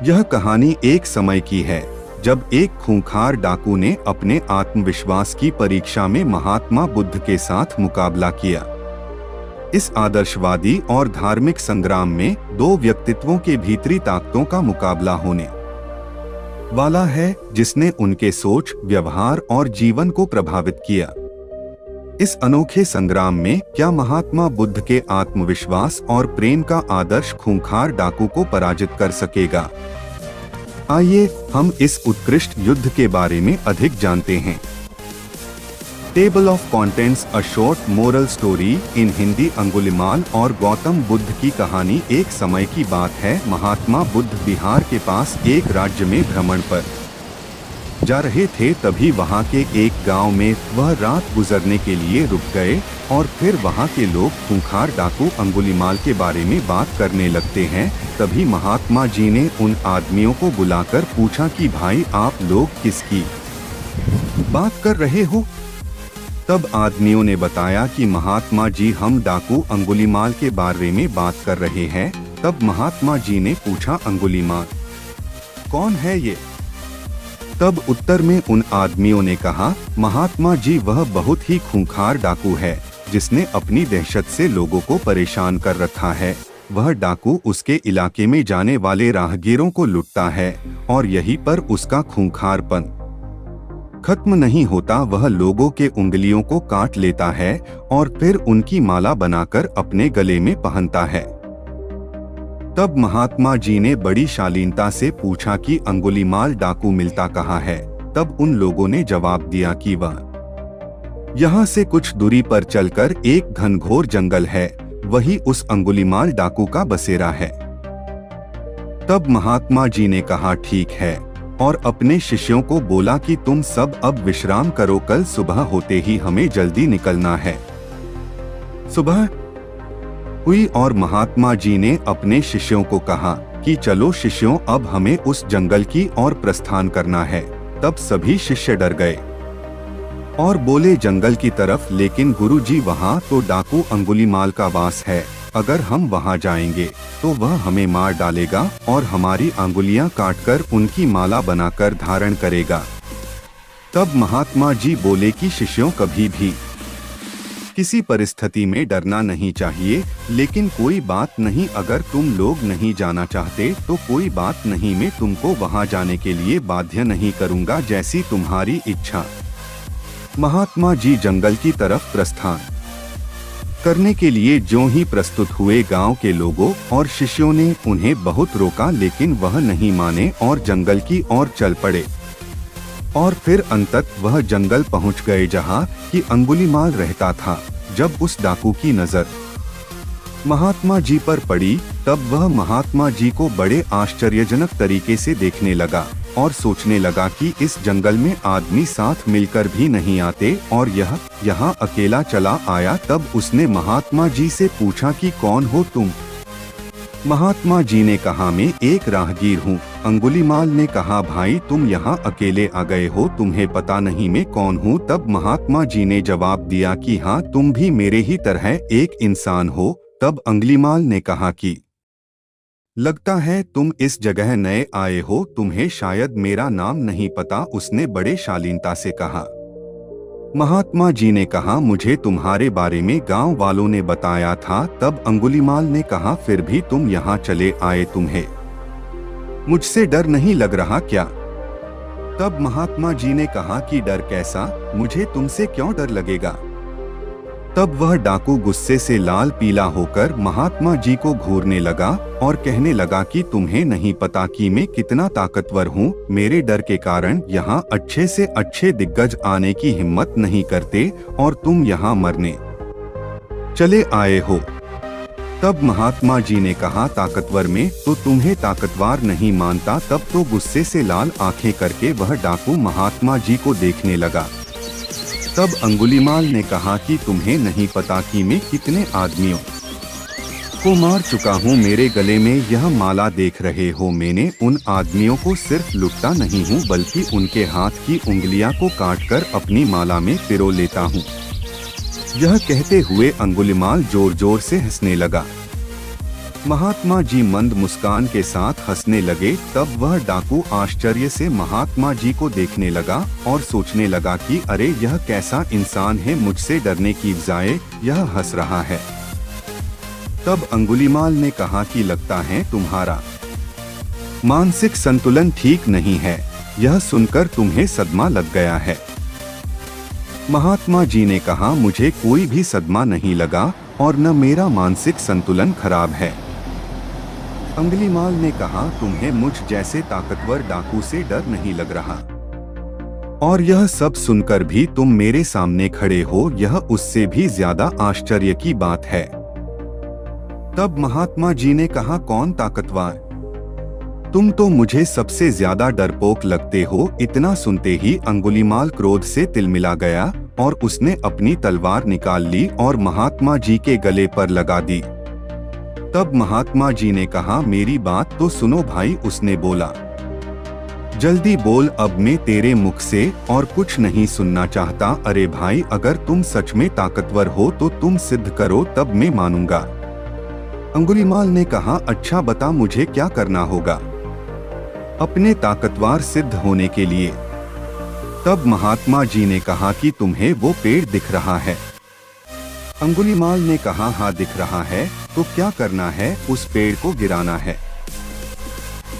यह कहानी एक समय की है जब एक खूंखार डाकू ने अपने आत्मविश्वास की परीक्षा में महात्मा बुद्ध के साथ मुकाबला किया। इस आदर्शवादी और धार्मिक संग्राम में दो व्यक्तित्वों के भीतरी ताकतों का मुकाबला होने वाला है, जिसने उनके सोच, व्यवहार और जीवन को प्रभावित किया। इस अनोखे संग्राम में क्या महात्मा बुद्ध के आत्मविश्वास और प्रेम का आदर्श खूंखार डाकू को पराजित कर सकेगा? आइए हम इस उत्कृष्ट युद्ध के बारे में अधिक जानते हैं। Table of contents, a short moral story in Hindi. Angulimala और गौतम बुद्ध की कहानी। एक समय की बात है, महात्मा बुद्ध बिहार के पास एक राज्य में भ्रमण पर जा रहे थे। तभी वहां के एक गांव में वह रात गुजरने के लिए रुक गए और फिर वहां के लोग खूंखार डाकू अंगुलिमाल के बारे में बात करने लगते हैं। तभी महात्मा जी ने उन आदमियों को बुलाकर पूछा कि भाई, आप लोग किसकी बात कर रहे हो? तब आदमियों ने बताया कि महात्मा जी, हम डाकू अंगुलिमाल के बारे में बात कर रहे हैं। तब महात्मा जी ने पूछा, अंगुलिमाल कौन है ये? तब उत्तर में उन आदमियों ने कहा, महात्मा जी, वह बहुत ही खूंखार डाकू है जिसने अपनी दहशत से लोगों को परेशान कर रखा है। वह डाकू उसके इलाके में जाने वाले राहगीरों को लूटता है और यहीं पर उसका खूंखारपन खत्म नहीं होता। वह लोगों के उंगलियों को काट लेता है और फिर उनकी माला बनाकर अपने गले में पहनता है। तब महात्मा जी ने बड़ी शालीनता से पूछा कि अंगुलिमाल डाकू मिलता कहाँ है? तब उन लोगों ने जवाब दिया कि वह यहाँ से कुछ दूरी पर चलकर एक घनघोर जंगल है, वही उस अंगुलिमाल डाकू का बसेरा है। तब महात्मा जी ने कहा, ठीक है, और अपने शिष्यों को बोला कि तुम सब अब विश्राम करो, कल सुबह होते ही हमें जल्दी निकलना है। सुबह हुई और महात्मा जी ने अपने शिष्यों को कहा कि चलो शिष्यों, अब हमें उस जंगल की ओर प्रस्थान करना है। तब सभी शिष्य डर गए और बोले, जंगल की तरफ? लेकिन गुरुजी, वहाँ तो डाकू अंगुलिमाल का वास है। अगर हम वहाँ जाएंगे तो वह हमें मार डालेगा और हमारी अंगुलियां काटकर उनकी माला बनाकर धारण करेगा। तब महात्मा जी बोले कि शिष्यों, कभी भी किसी परिस्थिति में डरना नहीं चाहिए। लेकिन कोई बात नहीं, अगर तुम लोग नहीं जाना चाहते तो कोई बात नहीं, मैं तुमको वहां जाने के लिए बाध्य नहीं करूंगा, जैसी तुम्हारी इच्छा। महात्मा जी जंगल की तरफ प्रस्थान करने के लिए ज्यों ही प्रस्तुत हुए, गांव के लोगों और शिष्यों ने उन्हें बहुत रोका, लेकिन वह नहीं माने और जंगल की ओर चल पड़े। और फिर अंततः वह जंगल पहुंच गए जहां कि अंगुलिमाल रहता था। जब उस डाकू की नजर महात्मा जी पर पड़ी, तब वह महात्मा जी को बड़े आश्चर्यजनक तरीके से देखने लगा और सोचने लगा कि इस जंगल में आदमी साथ मिलकर भी नहीं आते और यह यहाँ अकेला चला आया। तब उसने महात्मा जी से पूछा कि कौन हो तुम? महात्मा जी ने कहा, मैं एक राहगीर हूँ। अंगुलिमाल ने कहा, भाई तुम यहाँ अकेले आ गए हो, तुम्हें पता नहीं मैं कौन हूँ? तब महात्मा जी ने जवाब दिया कि हाँ, तुम भी मेरे ही तरह एक इंसान हो। तब अंगुलिमाल ने कहा कि लगता है तुम इस जगह नए आए हो, तुम्हें शायद मेरा नाम नहीं पता, उसने बड़े शालीनता से कहा। महात्मा जी ने कहा, मुझे तुम्हारे बारे में गांव वालों ने बताया था। तब अंगुलिमाल ने कहा, फिर भी तुम यहाँ चले आए, तुम्हें मुझसे डर नहीं लग रहा क्या? तब महात्मा जी ने कहा कि डर कैसा, मुझे तुमसे क्यों डर लगेगा? तब वह डाकू गुस्से से लाल पीला होकर महात्मा जी को घूरने लगा और कहने लगा कि तुम्हें नहीं पता कि मैं कितना ताकतवर हूँ। मेरे डर के कारण यहाँ अच्छे से अच्छे दिग्गज आने की हिम्मत नहीं करते और तुम यहाँ मरने चले आए हो। तब महात्मा जी ने कहा, ताकतवर में तो तुम्हें ताकतवर नहीं मानता। तब तो गुस्से से लाल आंखें करके वह डाकू महात्मा जी को देखने लगा। तब अंगुलिमाल ने कहा कि तुम्हें नहीं पता कि मैं कितने आदमियों को मार चुका हूँ। मेरे गले में यह माला देख रहे हो, मैंने उन आदमियों को सिर्फ लुटता नहीं हूँ बल्कि उनके हाथ की उंगलियां को काटकर अपनी माला में पिरो लेता हूँ। यह कहते हुए अंगुलिमाल जोर जोर से हंसने लगा। महात्मा जी मंद मुस्कान के साथ हंसने लगे। तब वह डाकू आश्चर्य से महात्मा जी को देखने लगा और सोचने लगा कि अरे यह कैसा इंसान है, मुझसे डरने की बजाय यह हंस रहा है। तब अंगुलीमाल ने कहा कि लगता है तुम्हारा मानसिक संतुलन ठीक नहीं है, यह सुनकर तुम्हें सदमा लग गया है। महात्मा जी ने कहा मुझे कोई भी सदमा नहीं लगा और न मेरा मानसिक संतुलन खराब है। अंगुलीमाल ने कहा तुम्हें मुझ जैसे ताकतवर डाकू से डर नहीं लग रहा, और यह सब सुनकर भी तुम मेरे सामने खड़े हो, यह उससे भी ज्यादा आश्चर्य की बात है। तब महात्मा जी ने कहा कौन ताकतवर? तुम तो मुझे सबसे ज्यादा डरपोक लगते हो। इतना सुनते ही अंगुलीमाल क्रोध से तिलमिला गया और उसने अपनी तलवार निकाल ली और महात्मा जी के गले पर लगा दी। तब महात्मा जी ने कहा मेरी बात तो सुनो भाई। उसने बोला जल्दी बोल, अब मैं तेरे मुख से और कुछ नहीं सुनना चाहता। अरे भाई अगर तुम सच में ताकतवर हो तो तुम सिद्ध करो, तब मैं मानूंगा। अंगुलीमाल ने कहा अच्छा बता मुझे क्या करना होगा अपने ताकतवर सिद्ध होने के लिए। तब महात्मा जी ने कहा कि तुम्हें वो पेड़ दिख रहा है। अंगुलीमाल ने कहा हाँ दिख रहा है, तो क्या करना है? उस पेड़ को गिराना है।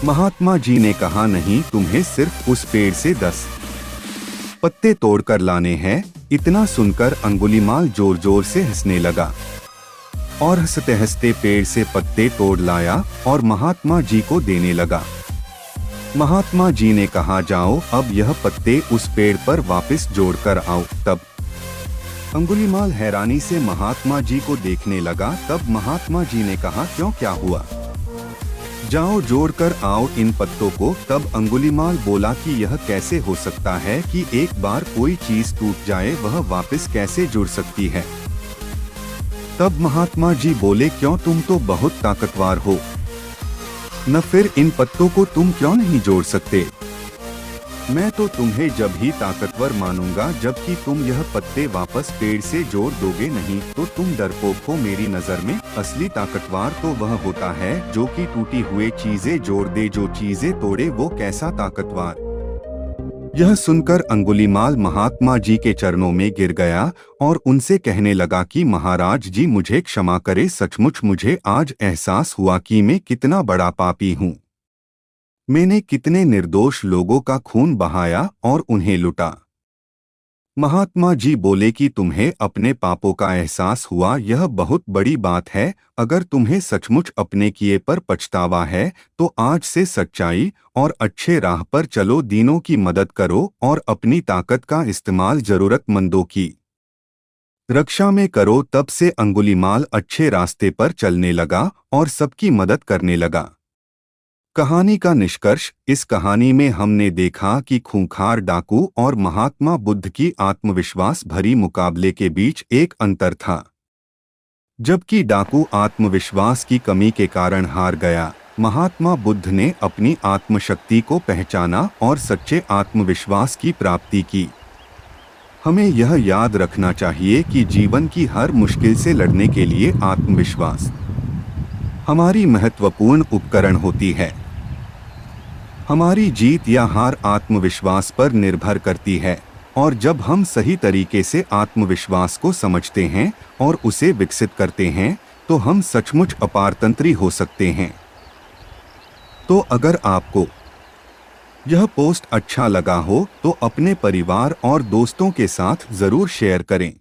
महात्मा जी ने कहा नहीं, तुम्हें सिर्फ उस पेड़ से 10 पत्ते तोड़कर लाने हैं। इतना सुनकर अंगुलीमाल जोर जोर से हंसने लगा और हंसते हंसते पेड़ से पत्ते तोड़ लाया और महात्मा जी को देने लगा। महात्मा जी ने कहा जाओ अब यह पत्ते उस पेड़ पर वापस जोड़कर आओ। तब अंगुलीमाल हैरानी से महात्मा जी को देखने लगा। तब महात्मा जी ने कहा क्यों, क्या हुआ? जाओ जोड़कर आओ इन पत्तों को। तब अंगुलीमाल बोला कि यह कैसे हो सकता है कि एक बार कोई चीज टूट जाए वह वापस कैसे जुड़ सकती है? तब महात्मा जी बोले क्यों, तुम तो बहुत ताकतवर हो न, फिर इन पत्तों को तुम क्यों नहीं जोड़ सकते? मैं तो तुम्हें जब ही ताकतवर मानूंगा जबकि तुम यह पत्ते वापस पेड़ से जोड़ दोगे, नहीं तो तुम डरपोक हो। मेरी नजर में असली ताकतवर तो वह होता है जो कि टूटी हुई चीजें जोड़ दे, जो चीजें तोड़े वो कैसा ताकतवर? यह सुनकर अंगुलीमाल महात्मा जी के चरणों में गिर गया और उनसे कहने लगा कि महाराज जी मुझे क्षमा करे, सचमुच मुझे आज एहसास हुआ कि मैं कितना बड़ा पापी हूँ। मैंने कितने निर्दोष लोगों का खून बहाया और उन्हें लुटा। महात्मा जी बोले कि तुम्हें अपने पापों का एहसास हुआ, यह बहुत बड़ी बात है। अगर तुम्हें सचमुच अपने किए पर पछतावा है तो आज से सच्चाई और अच्छे राह पर चलो, दीनों की मदद करो और अपनी ताकत का इस्तेमाल जरूरतमंदों की रक्षा में करो। तब से अंगुलीमाल अच्छे रास्ते पर चलने लगा और सबकी मदद करने लगा। कहानी का निष्कर्ष, इस कहानी में हमने देखा कि खूंखार डाकू और महात्मा बुद्ध की आत्मविश्वास भरी मुकाबले के बीच एक अंतर था। जबकि डाकू आत्मविश्वास की कमी के कारण हार गया, महात्मा बुद्ध ने अपनी आत्मशक्ति को पहचाना और सच्चे आत्मविश्वास की प्राप्ति की। हमें यह याद रखना चाहिए कि जीवन की हर मुश्किल से लड़ने के लिए आत्मविश्वास हमारी महत्वपूर्ण उपकरण होती है। हमारी जीत या हार आत्मविश्वास पर निर्भर करती है, और जब हम सही तरीके से आत्मविश्वास को समझते हैं और उसे विकसित करते हैं तो हम सचमुच अपारतंत्री हो सकते हैं। तो अगर आपको यह पोस्ट अच्छा लगा हो तो अपने परिवार और दोस्तों के साथ जरूर शेयर करें।